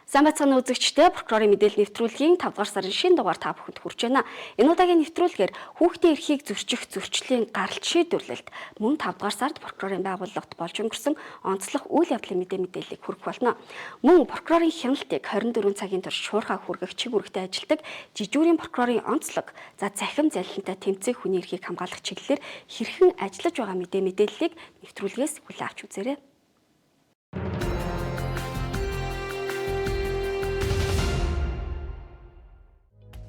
Сайн байцгаана үзэгчдээ, прокурорын мэдээлэл нэвтрүүлгийн 5 дугаар сарын шинэ дугаар та бүхэнд хүрч байна. Энэ удаагийн нэвтрүүлгээр хүүхдийн эрхийг зөрчих зөрчлийн гаралт шийдвэрлэлд мөн 5 дугаар сард прокурорын байгууллагт болж өнгөрсөн онцлог үйл явдлын мэдээллийг хүргэх болно. Мөн прокурорын хяналтыг 24 цагийн турш шуурхай хүргэх чиг үүрэгтэй ажилдаг жижүүрийн прокурорын онцлог, за захим залилантай тэмцэх хүний эрхийг хамгаалах чиглэлээр хэрхэн ажиллаж байгаа мэдээллийг нэвтрүүлгээс хүлээн авч үзээрэй.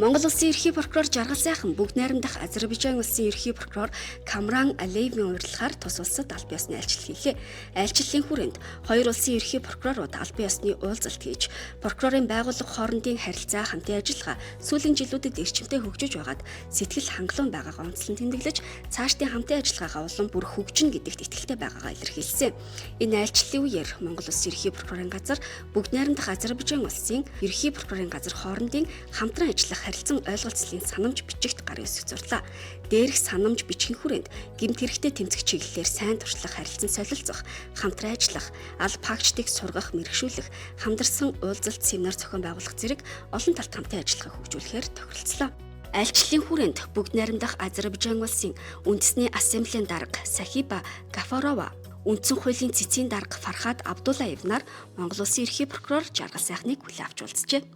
Монгол Улсын ерхий прокурор Жаргал сайхан бүгд найрамдах Азербайджан улсын ерхий прокурор Камран Алиевийн урилгаар тус улсад албан ёсны айлчлал хийлээ. Айлчлалын хүрээнд хоёр улсын ерхий прокурорууд албан ёсны уулзалт хийж, прокурорын байгууллага хоорондын харилцаа, хамтын ажиллагаа сүүлийн жилүүдэд эрчимтэй хөгжиж байгаад сэтгэл хангалуун байгаагаа онцлон тэмдэглэж, цаашдын хамтын ажиллагаагаа улам бүр хөгжинэ гэдэгт итгэлтэй байгаагаа илэрхийлсэн. Энэ айлчлалын үеэр Монгол Улсын ерхий прокурорын газар бүгд найрамдах Азербайджан улсын ерхий прокурорын газар хоорондын хамтран ажиллах харилцан ойлголцлын санамж бичигт гар үсэг зурлаа. Дээрх санамж бичгийн хүрээнд гэмт хэрэгтэй тэмцэх чиглэлээр сайн туршлах, харилцан солилцох, хамтран ажиллах, алба фактчдыг сургах, мэрэгшүүлэх, хамдарсан уулзалт, семинар зохион байгуулах зэрэг олон талт хамтын ажиллагаа хөгжүүлэхээр тохиролцлоо. Айлчлалын хүрээнд бүгд найрамдах Азербайджан улсын үндэсний ассамблеийн дарга Сахиба Гафарова, үндсэн хуулийн цэцгийн дарга Фархад Абдуллаев нар Монгол Улсын ерхий прокурор Жаргал сайхныг хүлээн авч уулзжээ.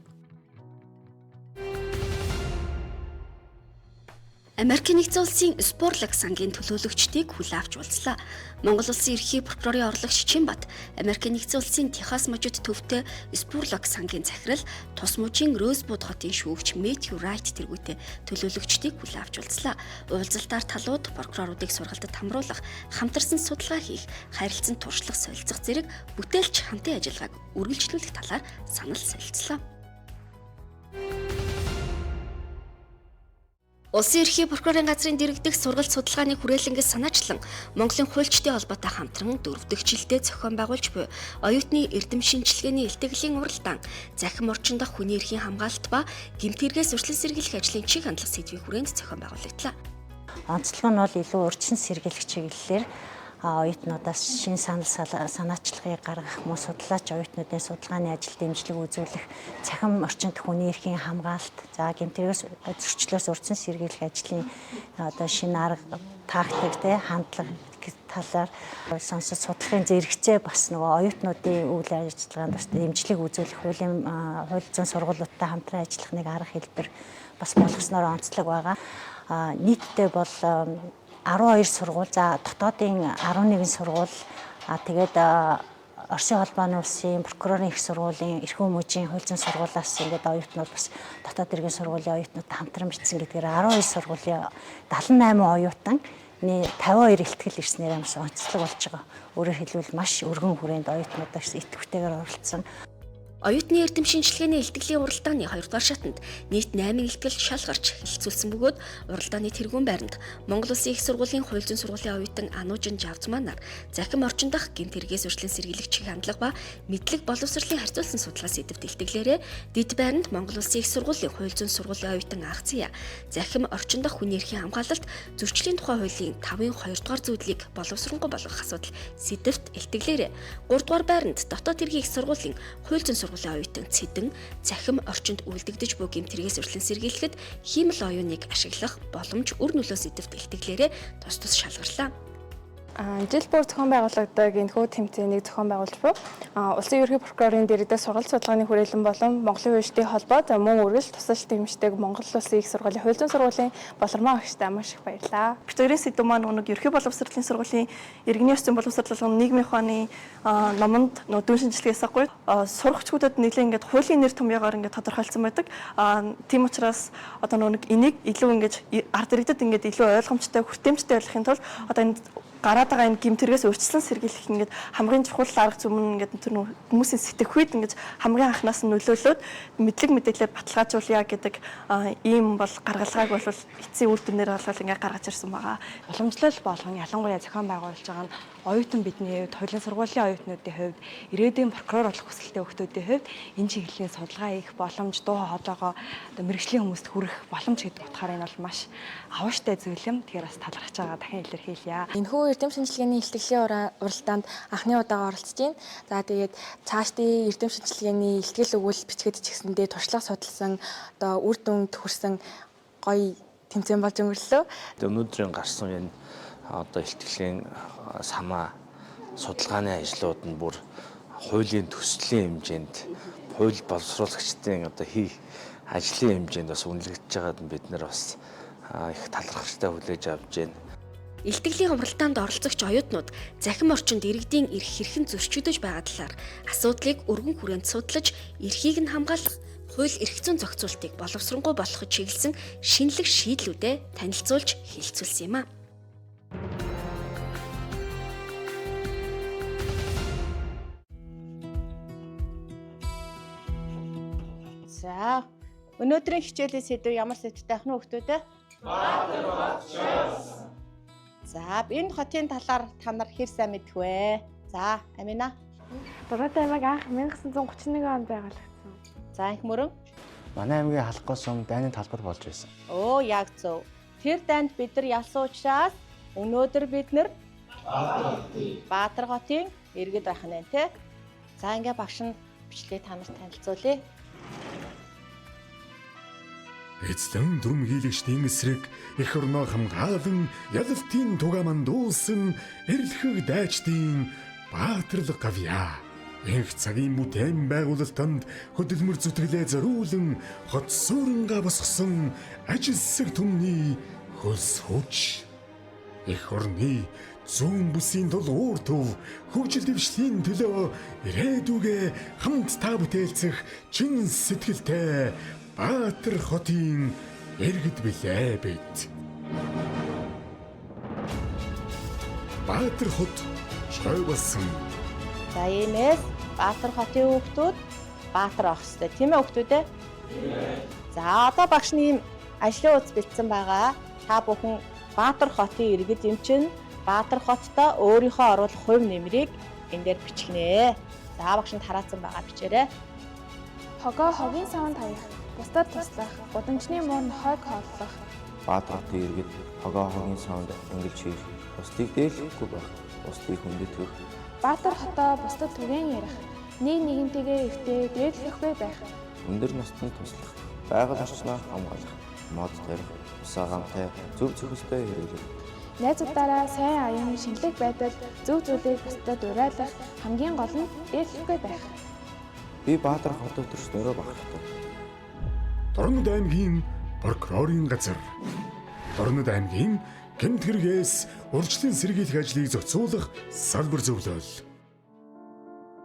Америкийн нэгдсэн улсын Спорлаг сангийн төлөөлөгчдийг хүлээн авч уулзлаа. Монгол Улсын ерхий прокурорын орлогч Чинбат, Америкийн нэгдсэн улсын Техас мужид төвтэй Спорлаг сангийн захирал, тус мужийн Росбуд хотын шүүгч Мэтью Райт тэргүүтэй төлөөлөгчдийг хүлээн авч уулзлаа. Уулзалтаар талууд прокуроруудыг сургалтад хамруулах, хамтарсан судалгаа хийх, харилцан туршлах, солилцох зэрэг бүтээлч хамтын ажиллагааг үргэлжлүүлэх талаар санал солилцлоо. Улсын ерхий прокурорын газрын дэргэдэх сургалт судалгааны хүрээлэнгээс санаачлан Монголын хуульчдын холбоотой хамтран 4 дахь жилдээ зохион байгуулж буй оюутны эрдэм шинжилгээний илтгэлийн уралдаан, захим орчин дахь хүний эрхийн хамгаалалт ба гэмт хэрэгээс урьдчилан сэргийлэх ажлын чиг хандлага сэдвийн хүрээнд зохион байгуулагдлаа. Онцлог нь бол илүү урьдчилан сэргийлэх чиглэлээр оюутнуудаас шин санаачлагыг гаргах, мөн судлаач оюутнуудын судалгааны ажил дэмжлэг үзүүлэх, цахим орчинд хүний эрхийн хамгаалалт, за гэмтэргээс зөрчлөөс урьдчилан сэргийлэх ажлын шинэ арга тактик, хандлага талаар сонсож судлахын зэрэгцээ бас нөгөө оюутнуудын үйл ажиллагаанд бас дэмжлэг үзүүлэх, хууль зүйн сургуулиудтай хамтран ажиллах нэг арга хэлбэр бас болгосноор онцлог байгаа. Нийтдээ бол 12 сургууль, за дотоодын 11 сургууль, тэгээд Оросын холбооны улсын прокурорын их сургуулийн эрхэм мужийн хууль зүйн сургуулиас ингээд оюутнууд бас дотоод иргэн сургуулийн оюутнуудтай хамтран бичсэн гэдгээр 12 сургуулийн 78 оюутан 52 ихтгэл ирснээр бас онцлог болж байгаа. Өөрөөр хэлбэл маш өргөн хүрээнд оюутнуудаас идэвхтэйгээр оролцсон. Оюутны эрдэм шинжилгээний илтгэлийн уралдааны 2 дугаар шатанд нийт 8 илтгэл шал гарч хэлэлцүүлсэн бөгөөд уралдааны тэргуун байранд Монгол Улсын их сургуулийн хууль зүйн сургуулийн оюутан Анужин Жавцманаар захим орчин дахь гэмт хэрэгээс урьдчилан сэргийлэх чиг хандлага ба мэдлэг боловсролын харьцуулсан судлаа сэдвт илтгэлээрээ дэд байранд Монгол Улсын их сургуулийн хууль зүйн сургуулийн оюутан Агця захим орчин дахь хүний эрхийн хамгаалалт, зөрчлийн тухай хуулийн 5-ын 2 дугаар зүйлийг боловсронгуй болгох асуудал сэдвт илтгэлээрээ 3 дугаар байранд дотоод иргэн их сургуулийн хууль зүйн оюутан Цэдэн захим орчинд үлдэгдэж буй гэмт хэрэгээс урьдчилан сэргийлэхэд хиймэл оюуныг ашиглах боломж өр нөлөө сэдвт илтгэлээрээ тус шалгарлаа. Жил бүр зохион байгуулагддаг энэхүү тэмцээнийг зохион байгуулж буй Улсын ерхий прокурорын дэргэдэх сургалт судалгааны хүрээлэн болон Монголын хуульчдын холбоо, мөн үргэлж тусалж дэмждэг Монгол Улсын их сургуулийн хууль зүйн сургуулийн болормоо агштай маш их баярлалаа. Прокурорын сэдв маань нэг ерхий боловсролын сургуулийн иргэний ёс зүйн боловсрол нийгмийн ухааны номонд дүн шинжилгээс аггүй сурагчдад нэлээд ингээд хуулийн нэр томьёогоор ингээд тодорхойлсон байдаг. Тийм учраас одоо нэг энийг илүү ингээд ард иргэдэд ингээд илүү ойлгомжтой, хүртээмжтэй болгохын тулд одоо энэ гараад байгаа энэ гэмтэргээс урьдчилан сэргийлэх ингээд хамгийн чухал арга зүйн ингээд тэр хүмүүсийн сэтгэхүйд ингээд хамгийн анхнаас нь нөлөөлөөд мэдлэг мэдээлэлээ баталгаажуулъя гэдэг ийм бол гаргалгааг бол эцсийн үр дүнээр болол ингээд гаргаж ирсэн байгаа. Уламжлал болгон ялангуяа зохион байгуулж байгаа нь оюутан бидний хувьд, хуулийн сургуулийн оюутнуудын хувьд, ирээдүйн прокурор болох хүсэлтэй хүүхдүүдийн хувьд энэ чиглэлийн судалгаа хийх боломж, дуу хоолойгоо мэргэжлийн хүмүүст хүргэх боломж гэдэг утгаараа энэ бол маш авууштай зүйл юм. Тэгэхээр бас талархаж байгаа дахин илэрхийлье. Энэхүү эрдэм шинжилгээний илтгэлийн уралдаанд анхны удаага оролцож байна. За тэгээд цаашдын эрдэм шинжилгээний илтгэл өгвөл бичгээд ч гэсэндээ туршлага судалсан одоо үр дүнд хүрсэн гоё тэмцээн болж өнгөрлөө. Өнөөдрийн гарсан энэ одоо илтгэлийн санаа судалгааны ажлууд нь бүр хуулийн төслийн хэмжээнд хууль боловсруулагчдын одоо хийх ажлын хэмжээнд бас үнэлэгдэж байгаад бид нар бас их талархалтай хүлээж авч байна. Илтгэлийн уралдаанд оролцогч оюутнууд захим орчинд иргэдийн эрх хэрхэн зөрчигдөж байгаа талаар асуудлыг өргөн хүрээнд судлаж, эрхийг нь хамгаалах, хууль эрх зүйн зохицуултыг боловсронгуй болгоход чиглэсэн шинэлэг шийдлүүдэд танилцуулж хэлэлцүүлсэн юм а. За, өнөөдрийн хичээлийн сэдв ямар сэдвтэй ах нь хүүхдүүд? Баатар хот чаас. За, энэ хотын талаар та нар хэр сайн мэдэх вэ? За, Амина. Дураатай аймаг анх 1931 онд байгуулагдсан. За, их мөрөн. Манай аймгийн халахгоос өмнө дайны талбар болж байсан. Оо, яг зөв. Тэр дайнд бид нар ялсан учраас өнөөдөр бид нар Баатар хотын иргэд байх нь тэ. За, ингээ багш нь бичлээ та нарт танилцуулъя. Эцлэн дүрмгийлэгчдийн эсрэг эх орноо хамгаалан ялалтын туга мандуулсан эрлэхэг дайчдын баатарлаг гавья. Энх цагийн бүтээн байгуулалтанд хөдөлмөр зүтгэлээ зориулан хот сууринга босгосон ажилсаг түмний хөлс хүч. Эх орны зүүн бүсийн тул уур төв хөгжил дэвшлийн төлөө ирээдүгэ хамт та бүтээлцэх чин сэтгэлтэй Баатар хотын иргэд билээ бид. Баатар хот шой болсон. За иймээс Баатар хотын хүүхдүүд Баатар авах хэрэгтэй тийм ээ хүүхдүүд ээ? За одоо багш нь ийм ажлын хуудас бэлдсэн байгаа. Та бүхэн Баатар хотын иргэд юм чинь Баатар хоттой өөрийнхөө оруулах хувь нэмрийг энэ дээр бичгнэ. За багш нь тараацсан байгаа бичээрэй. Хогоо хогийн савнд хаях, бусдад туслах, гудамжны муунд хойг хооллох. Баатар хотын иргэд хогоо хогийн савнд өнгөлж хийх, бусдыг дээрлэхгүй байх, бусдыг хүндэтгэх. Баатар хотоо бусдад түгээн ярих, нэг нэгнтэйгээ эвтээ дээрлэхгүй байх. Өндөр настанд туслах, байгаль орчноо хамгаалах, мод тарих, усаагаантай зөв зөвхөстэй хэрэглэх. Найзуудаараа сайн аян шинэлэг байдал зөв зүйлийг бусдад уриалах, хамгийн гол нь дээрлэхгүй байх. Би Баатар хотод төрс нөрөө багтдаг. Дорнод аймгийн прокурорын газар. Дорнод аймгийн гэмт хэрэгээс урьдчилан сэргийлэх ажлыг зохицуулах салбар зөвлөл.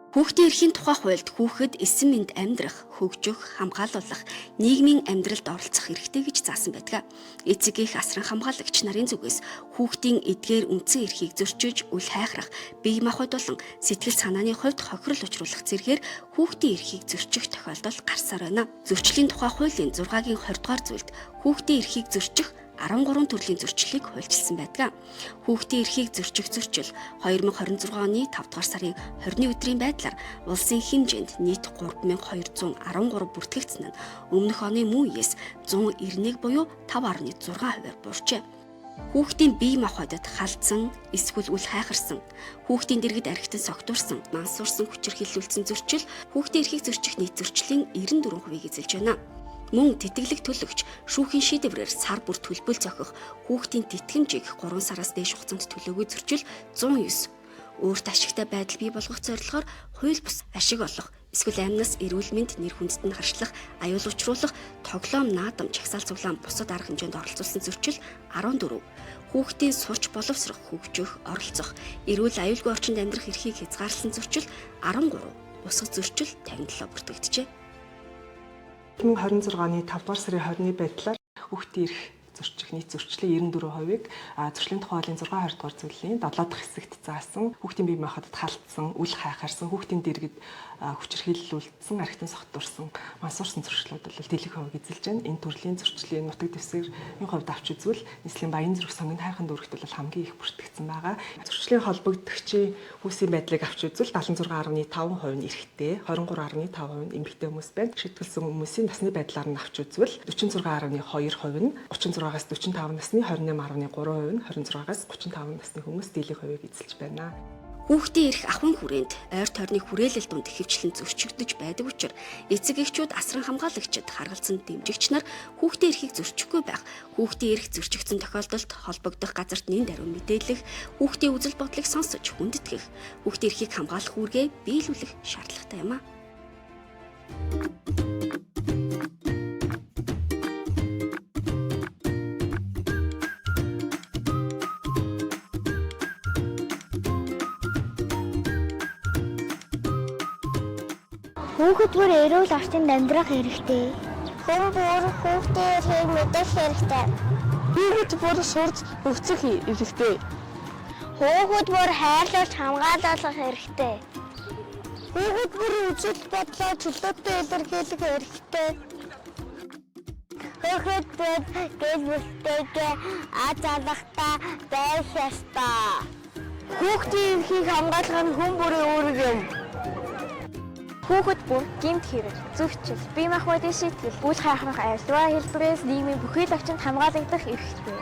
Хүүхдийн эрхийн тухай хуульд хүүхэд эсэм мэнд амьдрах, хөгжих, хамгаалуулах, нийгмийн амьдралд оролцох хэрэгтэй гэж заасан байдаг. Эцэг эх асран хамгаалагч нарын зүгээс хүүхдийн эдгээр үндсэн эрхийг зөрчиж, үл хайхрах, бие махбод болон сэтгэл санааны хувьд хохирол учруулах зэргээр хүүхдийн эрхийг зөрчих тохиолдол гарсаар байна. Зөрчлийн тухай хуулийн 6-гийн 20 дугаар зүйлд хүүхдийн эрхийг зөрчих 13 төрлийн зөрчлийг хуульчилсан байдаг. Хүүхдийн эрхийг зөрчих зөрчил 2026 оны 5 дугаар сарын 20-ны өдрийн байдлаар улсын хэмжээнд нийт 3213 бүртгэгдсэн нь өмнөх оны мөн үеэс 191 буюу 5.6%-аар буурчээ. Хүүхдийн бие махбодод халдсан, эсвэл үл хайхарсан, хүүхдийн дэргэд архитан согтуурсан, мансуурсан хүчирхийлүүлсэн зөрчил хүүхдийн эрхийг зөрчих нийт зөрчлийн 94%-ийг эзэлж байна. Мөн тэтгэлэг төлөгч шүүхийн шийдвэрээр сар бүр төлбөл зохих хүүхдийн тэтгэмжийг 3 сараас дээш хугацаанд төлөөгүй зөрчил 109. Өөрт ашигтай байдал бий болгох зорилгоор хууль бус ашиг олох, эсвэл амнаас эрүүл мэнд нэр хүндэд нь харшлах, аюул учруулах, тоглоом, наадам, жагсаал цуглаан бусад арга хэмжээнд оролцуулсан зөрчил 14. Хүүхдийн сурч боловсрох, хөгжих, оролцох, эрүүл аюулгүй орчинд амьдрах эрхийг хязгаарласан зөрчил 13. Бусад зөрчил 57 бүртгэгджээ. 2026 оны 5 дугаар сарын 20-ны байдлаар хүүхдийн эрх зөрчих нийт зөрчлийн 94%-ыг зөрчлийн тухай хуулийн 6-20 дугаар зүйлийн 7 дахь хэсэгт заасан хүүхдийн бие махбодод халдсан, үл хайхаарсан, хүүхдийн дэргэд хүчирхийлүүлсэн, архитан согтуурсан, мансуурсан зөрчлүүд бол дэлгэх хувийг эзэлж байна. Энэ төрлийн зөрчлийн нутаг дэвсгэрийн хувьд авч үзвэл нийслэлийн баян зэрэг сонгонд хайрхан дүүрэгт бол хамгийн их бүртгэгдсэн байгаа. Зөрчлийн холбогдогчийн хүүсийн байдлыг авч үзвэл 76.5% нь эрэгтэй, 23.5% нь эмэгтэй хүмүүс байна. Шийтгэлсэн хүмүүсийн насны байдлаар нь авч үзвэл 46.2% нь 36.2% 26-аас 45 насны 28.3% нь 26-аас 35 насны хүмүүс дийлэх хувийг эзэлж байна. Хүүхдийн эрх ахуйн хүрээнд ойр тойрны хүрээлэл дунд хэвчлэн зөрчигдөж байдаг учраас эцэг эхчүүд асран хамгаалагчид харгалзан дэмжигч нар хүүхдийн эрхийг зөрчихгүй байх, хүүхдийн эрх зөрчигдсөн тохиолдолд холбогдох газарт нэн даруй мэдээлэх, хүүхдийн үзэл бодлыг сонсож хүндэтгэх, хүүхдийн эрхийг хамгаалах үүргээ биелүүлэх шаардлагатай юм а. Хүүхэд бүр эрүүл орчинд амьдрах хэрэгтэй. Хүн бүр хүүхдийн эрхийг мэдэх хэрэгтэй. Хүүхэд бүр сурч хөгжих хэрэгтэй. Хүүхэд бүр хайрлуулж хамгаалах хэрэгтэй. Хүүхэд бүр үзэл бодлоо чөлөөтэй илэрхийлэх хэрэгтэй. Хүүхэд бүр гэр бүлтэйгээ аз жаргалтай байх ёстой. Хүүхдийн эрхийг хамгаалах нь хүн бүрийн үүрэг юм. Хүүхэд бүр гэмт хэрэг, зөвчл, бие махбодын шийтгэл, үйл хайхрах альва хэлбэрээс нийгмийн бүхий л орчинд хамгаалагдах эрхтэй.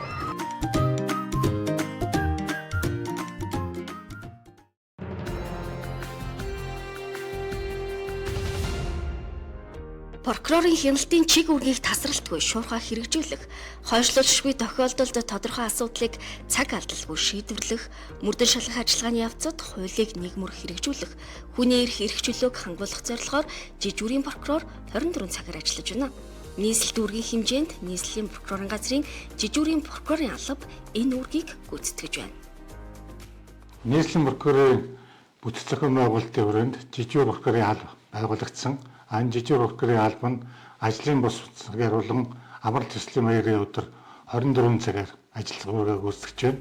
Прокурорын хяналтын чиг үүргийг тасралтгүй шуурхай хэрэгжүүлэх, хойшлуулшгүй тохиолдолд тодорхой асуудлыг цаг алдалгүй шийдвэрлэх, мөрдөн шалгах ажиллагааны явцад хуулийг нийгмөр хэрэгжүүлэх, хүний эрх чөлөөг хангуулах зорилгоор жижүүрийн прокурор 24 цагаар ажиллаж байна. Нийслэл дүүргийн хэмжээнд нийслэлийн прокурорын газрын жижүүрийн прокурорын алба энэ үүргийг гүйцэтгэж байна. Нийслэлийн прокурорын бүтэц зохион байгуулалтын хүрээнд жижүүр прокурорын алба байгуулагдсан. Энэ жижиг прокурорын алба нь ажлын бус цагаар болон амралт төслийн баярын өдөр 24 цагаар ажиллагааг гүйцэтгэж байна.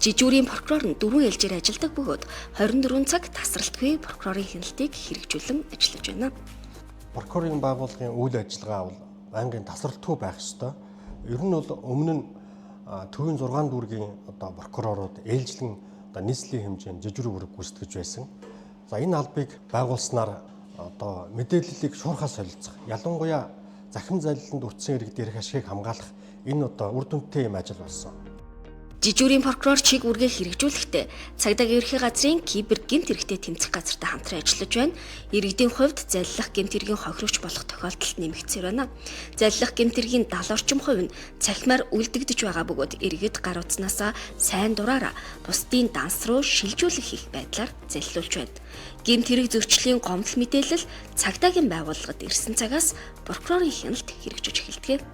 Жижүүрийн прокурор нь 4 ээлжээр ажилладаг бөгөөд 24 цаг тасралтгүй прокурорын хяналтыг хэрэгжүүлэн ажиллаж байна. Прокурорын байгууллагын үйл ажиллагаа бол байнгын тасралтгүй байх ёстой. Ер нь бол өмнө нь төвийн 6 дүүргийн прокурорууд ээлжлэн нийслэлийн хэмжээнд жижиг үүрэг гүйцэтгэж байсан. За энэ албыг байгуулснаар мэдээллийг шуурхай солилцох, ялангуяа захим залиланд үтсэн иргэд эрх ашигыг хамгаалах энэ үр дүнтэй юм ажил болсон. Жижүүрийн прокурор чиг үүргээ хэрэгжүүлэхдээ цагдаагийн ерхий газрын кибер гэмт хэрэгтээ тэмцэх газартай хамтран ажиллаж байна. Иргэдийн хувьд залилах гэмт хэргийн хохирогч болох тохиолдолд нэмэгдсээр байна. Залилах гэмт хэргийн 70 орчим хувь нь цахимаар үлдэгдэж байгаа бөгөөд иргэд гар утснаасаа сайн дураараа бусдын данс руу шилжүүлэх хийх байдлаар залилуулж байна. Гэмт хэрэг зөрчлийн гомдол мэдээлэл цагдаагийн байгууллагад ирсэн цагаас прокурорын хяналт хэрэгжиж эхэлдэг.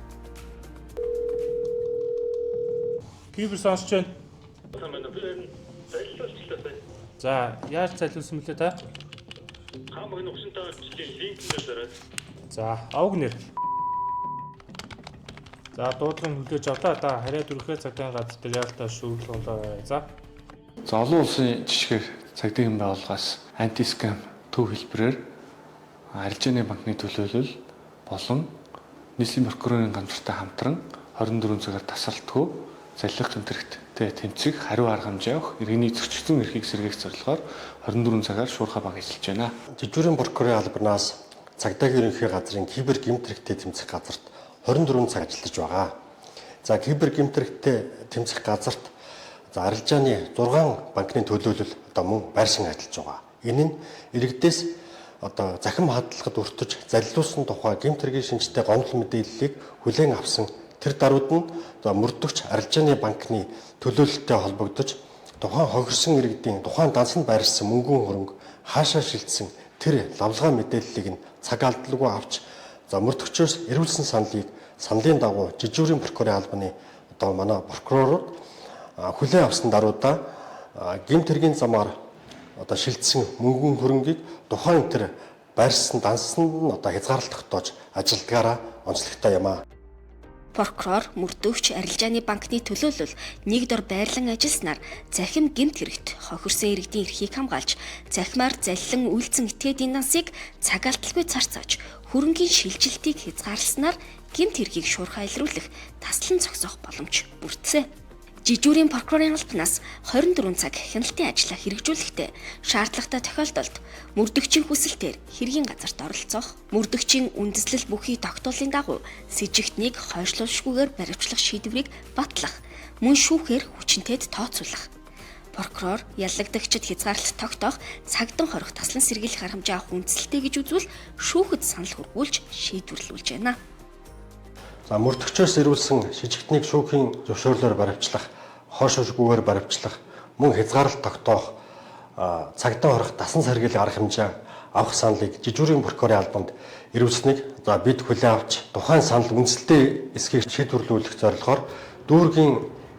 Кибер сонсч байна. За, яаж залиулсан мөлий та? Хамаг нөхсөнтэй линкнээс арай. За, авг нэр. За, дуудлага хүлээж авлаа. Та харьяа дүрхээ цагдаагийн газар дээр яалтаа шүүх болоо. За. За, олон улсын жишгээр цагдаагийн байгууллагаас антискам төв хэлбэрээр арилжааны банкны төлөөлөл болон нийслэлийн прокурорын газартай хамтран 24 цагаар тасралтгүй залилах гэмтэрэгттэй тэмцэх, хариу арга хэмжээ авах, иргэний зөрчигдсөн эрхийг сэргээх зорилгоор 24 цагаар шуурхай баг ажиллаж байна. Жижүүрийн прокурорын албанаас цагдаагийн ерөнхий газрын кибер гэмтэрэгттэй тэмцэх газарт 24 цаг ажиллаж байгаа. За кибер гэмтэрэгттэй тэмцэх газарт арилжааны 6 банкны төлөөлөл мөн байршин ажиллаж байгаа. Энэ нь иргэдээс захим хадгалахад өртөж залилуулсан тухай гэмтэргийн шинжтэй гомдол мэдээллийг хүлээн авсан тэр даруйд нь мөрдөгч арилжааны банкны төлөөлөлтөй холбогдож тухайн хохирсон иргэдийн тухайн дансанд байршсан мөнгөн хөрөнгө хаашаа шилжсэн тэр лавлгаа мэдээллийг нь цаг алдалгүй авч мөрдөгчөөс эрүүлсэн саналын дагуу жижүүрийн прокурорын албаны манай прокурорууд хүлээн авсан даруйдаа гэмт хэргийн замаар шилжсэн мөнгөн хөрөнгийг тухайн тэр байршсан дансанд нь хязгаарлалтах тоож ажилдгаараа онцлогтой юм аа. Прокурор мөрдөгч арилжааны банкны төлөөлөл нэг дор байрлан ажилласнаар захим гэмт хэрэгт хохирсон иргэдийн эрхийг хамгаалж захимаар заллин үйлцэн этгээдийн дансыг цаг алдалгүй зарцааж хөрөнгийн шилжилтийг хязгаарласнаар гэмт хэргийг шуурхай илрүүлэх таслан зогсоох боломж бүрдсэн. Жижүүрийн прокурорын албанаас 24 цаг хяналтын ажлаа хэрэгжүүлэхдээ шаардлагатай тохиолдолд мөрдөгчийн хүсэлтээр хэргийн газарт оролцох, мөрдөгчийн үндэслэл бүхий тогтоолын дагуу с ิจ гтнийг хойшлуулшгүйгээр баривчлах шийдвэрийг батлах, мөн шүүхээр хүчинтэд тооцоолох. Прокурор яллагдагчид хязгаарлалт тогтоох, цагдан хорих таслан сэргийлэх арга хэмжээ авах үндсэлтэй гэж үзвэл шүүхэд санал хүргүүлж шийдвэрлүүлж байна. За мөрдөгчөөс ирүүлсэн с ิจ гтнийг шүүхийн зөвшөөрлөөр баривчлах, хойшлуулшгүйгээр баривчлах, мөн хязгаарлалт тогтоох, цагдан хорих таслан сэргийлэх арга хэмжээ авах саналыг жижүүрийн прокурорын албанд ирүүлсэнийг бид хүлээн авч тухайн санал үндсэлтэй эсхийг шийдвэрлүүлэх зорилгоор дүүргийн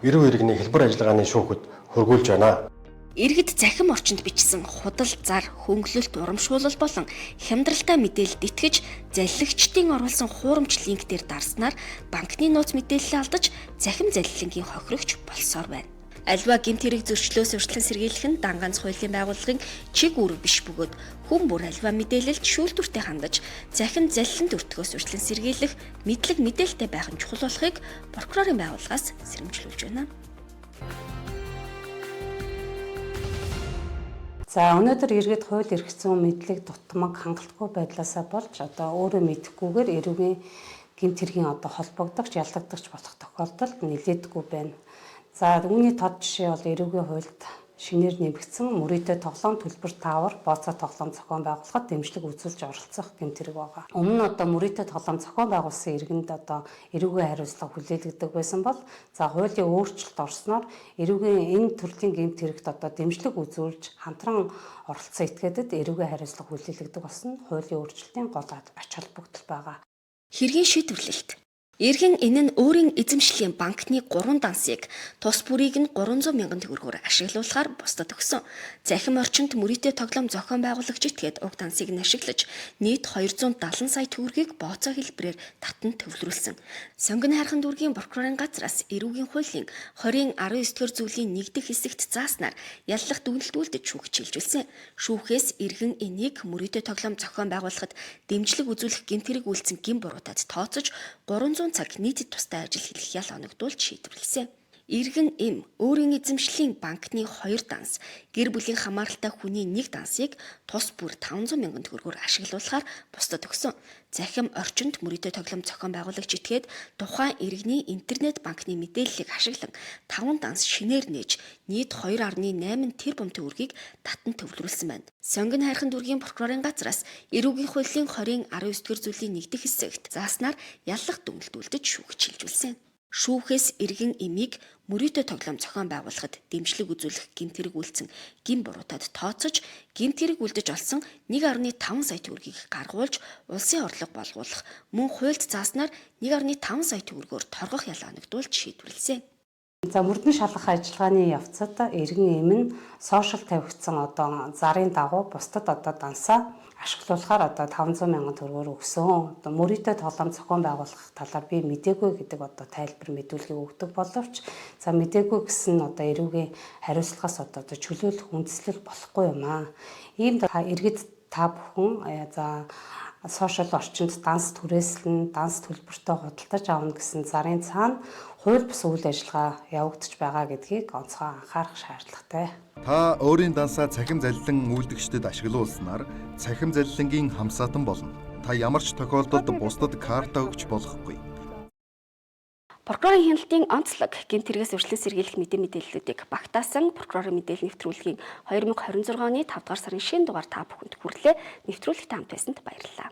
эрүүл иргэний хэлбэр ажиллагааны шүүхэд хөргүүлж байна. Иргэд захим орчинд бичсэн худал зар, хөнгөлөлт, урамшуулал болон хямдралтай мэдээлэлд итгэж, залилэгчдийн оруулсан хуурамч линктээр дарснаар банкны нууц мэдээлэл алдаж, захим залилангийн хохирогч болсоор байна. Аливаа гэмт хэрэг зөрчлөөс урьдчилан сэргийлэх нь дан ганц хуулийн байгууллагын чиг үүрэг биш бөгөөд хүн бүр аливаа мэдээлэлд шүүлтүртэй хандаж, захим залиланд өртгөөс урьдчилан сэргийлэх мэдлэг мэдээлэлтэй байх нь чухал болохыг прокурорын байгууллагаас сэрэмжлүүлж байна. За өнөөдөр иргэд хууль эрх зүйн мэдлэг дутмаг хангалтгүй байдлаасаа болж өөрөө мэдэхгүйгээр эрүүгийн гэмт хэргийн холбогдогч, яллагдагч болох тохиолдолд нэлээдгүй байна. За үүний тод жишээ бол эрүүгийн хуульд шинээр нэмэгдсэн мөрөөдөө тоглоом төлбөр таавар бооцоо тоглоом зохион байгуулахад дэмжлэг үзүүлж оролцох гэмт хэрэг байгаа. Өмнө нь мөрөөдөө тоглоом зохион байгуулсан иргэнд эрүүгийн хариуцлага хүлээлгдэг байсан бол за хуулийн өөрчлөлт орсноор эрүүгийн энэ төрлийн гэмт хэрэгт дэмжлэг үзүүлж хамтран оролцсон этгээдэд эрүүгийн хариуцлага хүлээлгдэг болсон хуулийн өөрчлөлтийн гол ач холбогдол байгаа. Хэргийн шийдвэрлэлт. Иргэн энэ нь өөрийн эзэмшлийн банкны 3 дансыг тус бүрийг нь 300 мянган төгрөгөөр ашиглуулахаар бусдад өгсөн. Захим орчинд мөрөөдөө тоглоом зохион байгуулагч итгээд уг дансыг нь ашиглаж нийт 270 сая төгрөгийг бооцоо хэлбэрээр татан төвлөрүүлсэн. Сонгон хайрхан дүүргийн прокурорын газраас эрүүгийн хуулийн 20-19-р зүйлийн 1 дэх хэсэгт зааснаар яллах дүгнэлтүүлдэж шүүгч шилжүүлсэн. Шүүхээс иргэн энийг мөрөөдөө тоглоом зохион байгуулахад дэмжлэг үзүүлэх гэмт хэрэг үйлдсэн гин буруутад тооцож 300 цаг нийтэд тустай ажил хийх ял оногдуулж шийдвэрлэсэн. Иргэн эм өөрийн эзэмшлийн банкны 2 данс, гэр бүлийн хамааралтай хүний 1 дансыг тус бүр 500 мянган төгрөгөөр ашиглуулахаар бусдад өгсөн. Захим орчинд мөрөөдөө тоглоом зохион байгуулагч итгээд тухайн иргэний интернет банкны мэдээллийг ашиглан 5 данс шинээр нээж нийт 2.8 тэрбум төгрөгийг татан төвлөрүүлсэн байна. Сонгон хайрхан дүүргийн прокурорын газраас эрүүгийн хуулийн 20-19-р зүйлийн 1 дэх хэсэгт зааснаар яллах дүгнэлтүүлдэж шүүгч шилжүүлсэн. Шүүхээс иргэн эмийг мөрөөдөө тоглоом зохион байгуулахад дэмжлэг үзүүлэх гэмт хэрэг үйлдсэн гин буруутад тооцож гэмт хэрэг үлдэж олсон 1.5 сая төгрөгийг гаргуулж улсын орлого болгуулах мөн хуульд зааснаар 1.5 сая төгрөгөөр торгох ял оногдуулж шийдвэрлэсэн. За мөрдөн шалгах ажиллагааны явцад иргэн эм нь сошиал тавигдсан зарын дагуу бусдад дансаа ашиглуулахаар 500 мянган төгрөгөөр өгсөн. Мөрөөдөө тоглоом зохион байгуулах талаар би мдээгүй гэдэг тайлбар мэдүүлгийг өгдөг боловч за мдээгүй гэсэн эрүүгийн хариуцлагаас чөлөөлөх үндслэл болохгүй юм аа. Иймд иргэд та бүхэн за сошиал орчинд данс түрээслэн, данс төлбөртөө худалдаж авна гэсэн зарын цаана хууль бус үйл ажиллагаа явагдаж байгаа гэдгийг онцгой анхаарах шаардлагатай. Та өөрийн дансаа цахим залилан үйлдэгчдэд ашиглуулснаар цахим залилангийн хамсаатан болно. Та ямар ч тохиолдолд бусдад карта өгч болохгүй. Прокурорын хяналтын онцлог гэмт хэрэгээс урьдчилан сэргийлэх мэдээллүүдийг багтаасан прокурорын мэдээлэл нэвтрүүлгийн 2026 оны 5 дугаар сарын шинэ дугаар та бүхэнд хүрлээ. Нэвтрүүлэгт хамт байсанд баярлалаа.